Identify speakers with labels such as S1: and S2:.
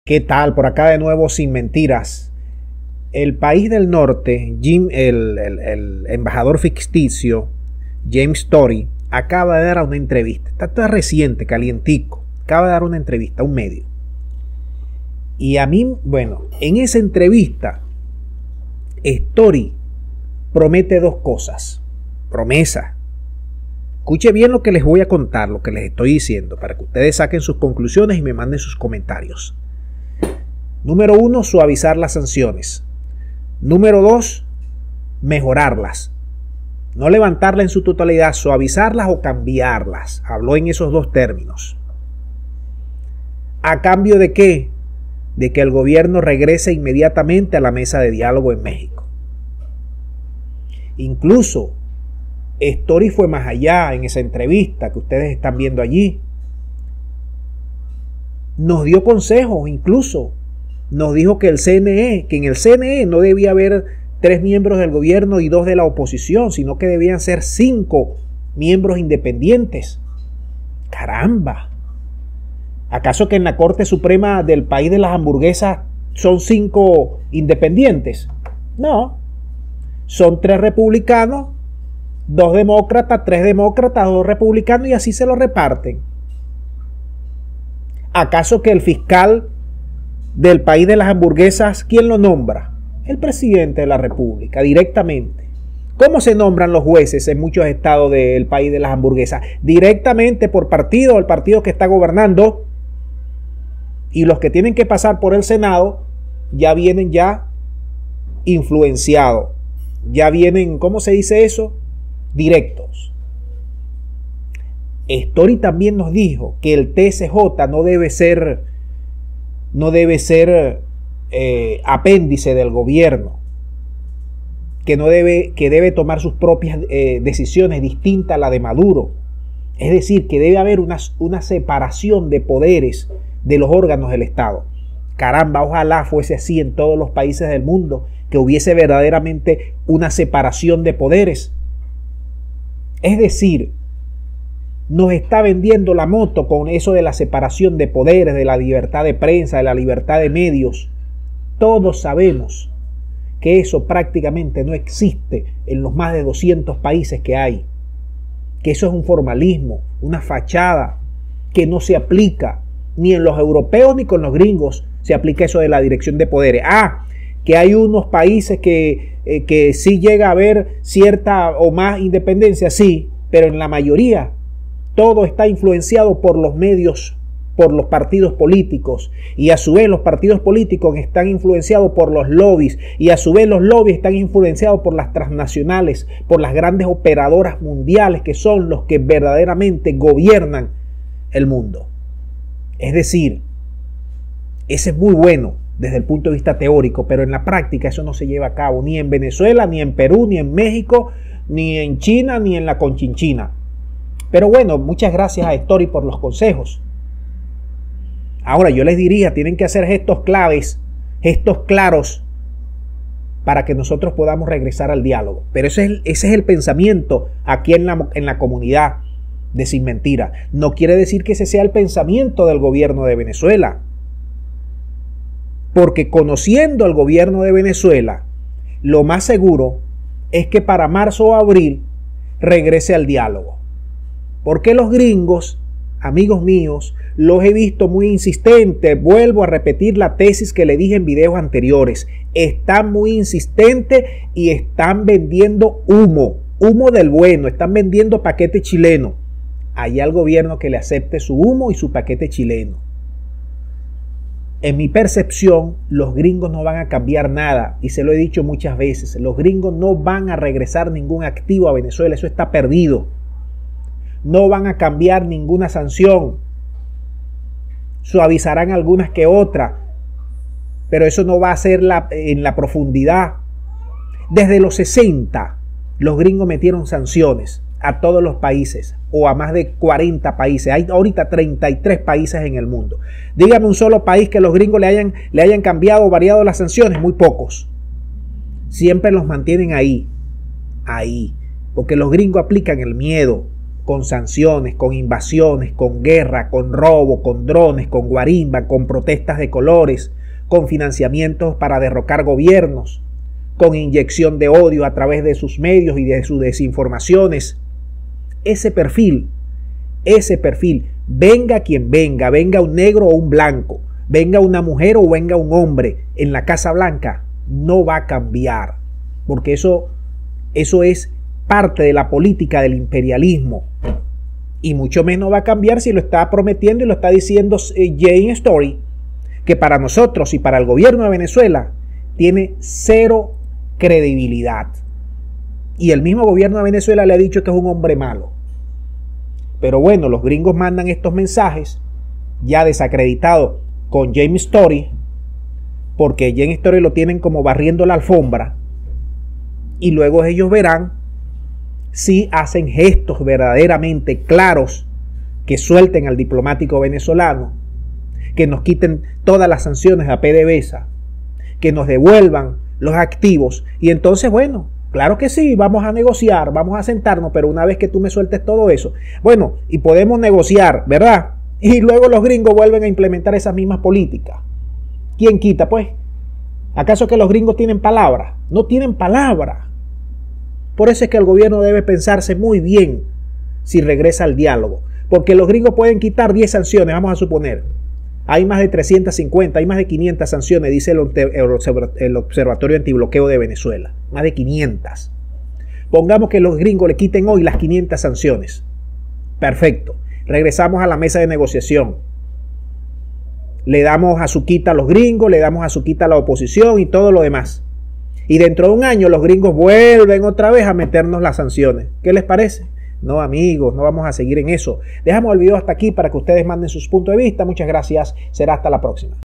S1: ¿Qué tal? Por acá de nuevo sin mentiras. El país del norte, el embajador ficticio, James Tory, acaba de dar una entrevista. Está reciente, calientico. Acaba de dar una entrevista a un medio. Y a mí, bueno, en esa entrevista, Tory promete dos cosas. Promesa. Escuche bien lo que les voy a contar, lo que les estoy diciendo, para que ustedes saquen sus conclusiones y me manden sus comentarios. Número 1, suavizar las sanciones. Número 2, mejorarlas. No levantarlas en su totalidad, suavizarlas o cambiarlas. Habló en esos dos términos. ¿A cambio de qué? De que el gobierno regrese inmediatamente a la mesa de diálogo en México. Incluso, Tory fue más allá en esa entrevista que ustedes están viendo allí. Nos dio consejos, incluso nos dijo que en el CNE no debía haber 3 miembros del gobierno y 2 de la oposición, sino que debían ser 5 miembros independientes. ¡Caramba! ¿Acaso que en la Corte Suprema del país de las hamburguesas son 5 independientes? No. Son 3 republicanos, 2 demócratas, 3 demócratas, 2 republicanos y así se lo reparten. ¿Acaso que el fiscal del país de las hamburguesas, quién lo nombra? El presidente de la República, directamente. ¿Cómo se nombran los jueces en muchos estados del país de las hamburguesas? Directamente por partido, el partido que está gobernando. Y los que tienen que pasar por el Senado ya vienen ya influenciados. Ya vienen, ¿cómo se dice eso? Directos. Tory también nos dijo que el TSJ no debe ser apéndice del gobierno, que debe tomar sus propias decisiones distintas a la de Maduro. Es decir, que debe haber una separación de poderes de los órganos del Estado. Caramba, ojalá fuese así en todos los países del mundo, que hubiese verdaderamente una separación de poderes. Es decir, nos está vendiendo la moto con eso de la separación de poderes, de la libertad de prensa, de la libertad de medios. Todos sabemos que eso prácticamente no existe en los más de 200 países que hay. Que eso es un formalismo, una fachada que no se aplica ni en los europeos ni con los gringos. Se aplica eso de la dirección de poderes. Que hay unos países que sí llega a haber cierta o más independencia, sí, pero en la mayoría todo está influenciado por los medios, por los partidos políticos, y a su vez los partidos políticos están influenciados por los lobbies, y a su vez los lobbies están influenciados por las transnacionales, por las grandes operadoras mundiales que son los que verdaderamente gobiernan el mundo. Es decir, ese es muy bueno desde el punto de vista teórico, pero en la práctica eso no se lleva a cabo ni en Venezuela, ni en Perú, ni en México, ni en China, ni en la Conchinchina. Pero bueno, muchas gracias a Tory por los consejos. Ahora yo les diría, tienen que hacer gestos claves, gestos claros, para que nosotros podamos regresar al diálogo. Pero ese es el pensamiento aquí en la comunidad de Sin Mentira. No quiere decir que ese sea el pensamiento del gobierno de Venezuela. Porque conociendo al gobierno de Venezuela, lo más seguro es que para marzo o abril regrese al diálogo. Porque los gringos, amigos míos, los he visto muy insistentes. Vuelvo a repetir la tesis que le dije en videos anteriores. Están muy insistentes y están vendiendo humo del bueno. Están vendiendo paquete chileno. Hay al gobierno que le acepte su humo y su paquete chileno. En mi percepción, los gringos no van a cambiar nada. Y se lo he dicho muchas veces. Los gringos no van a regresar ningún activo a Venezuela. Eso está perdido. No van a cambiar ninguna sanción. Suavizarán algunas que otras, pero eso no va a ser en la profundidad. Desde los 60, los gringos metieron sanciones a todos los países, o a más de 40 países. Hay ahorita 33 países en el mundo. Dígame un solo país que los gringos le hayan cambiado o variado las sanciones. Muy pocos. Siempre los mantienen ahí, porque los gringos aplican el miedo. con sanciones, con invasiones, con guerra, con robo, con drones, con guarimba, con protestas de colores, con financiamientos para derrocar gobiernos, con inyección de odio a través de sus medios y de sus desinformaciones. Ese perfil, venga quien venga, venga un negro o un blanco, venga una mujer o venga un hombre en la Casa Blanca, no va a cambiar, porque eso es parte de la política del imperialismo, y mucho menos va a cambiar si lo está prometiendo y lo está diciendo Jane Story, que para nosotros y para el gobierno de Venezuela tiene cero credibilidad, y el mismo gobierno de Venezuela le ha dicho que es un hombre malo. Pero bueno, los gringos mandan estos mensajes ya desacreditados con James Story, porque James Story lo tienen como barriendo la alfombra, y luego ellos verán si hacen gestos verdaderamente claros que suelten al diplomático venezolano, que nos quiten todas las sanciones a PDVSA, que nos devuelvan los activos, y entonces bueno, claro que sí, vamos a negociar, vamos a sentarnos, pero una vez que tú me sueltes todo eso, bueno, y podemos negociar, ¿verdad? Y luego los gringos vuelven a implementar esas mismas políticas. ¿Quién quita, pues? ¿Acaso que los gringos tienen palabra? No tienen palabra. Por eso es que el gobierno debe pensarse muy bien si regresa al diálogo, porque los gringos pueden quitar 10 sanciones, vamos a suponer. Hay más de 350, hay más de 500 sanciones, dice el Observatorio Antibloqueo de Venezuela. Más de 500. Pongamos que los gringos le quiten hoy las 500 sanciones. Perfecto. Regresamos a la mesa de negociación. Le damos azuquita a los gringos, le damos azuquita a la oposición y todo lo demás. Y dentro de un año los gringos vuelven otra vez a meternos las sanciones. ¿Qué les parece? No, amigos, no vamos a seguir en eso. Dejamos el video hasta aquí para que ustedes manden sus puntos de vista. Muchas gracias. Será hasta la próxima.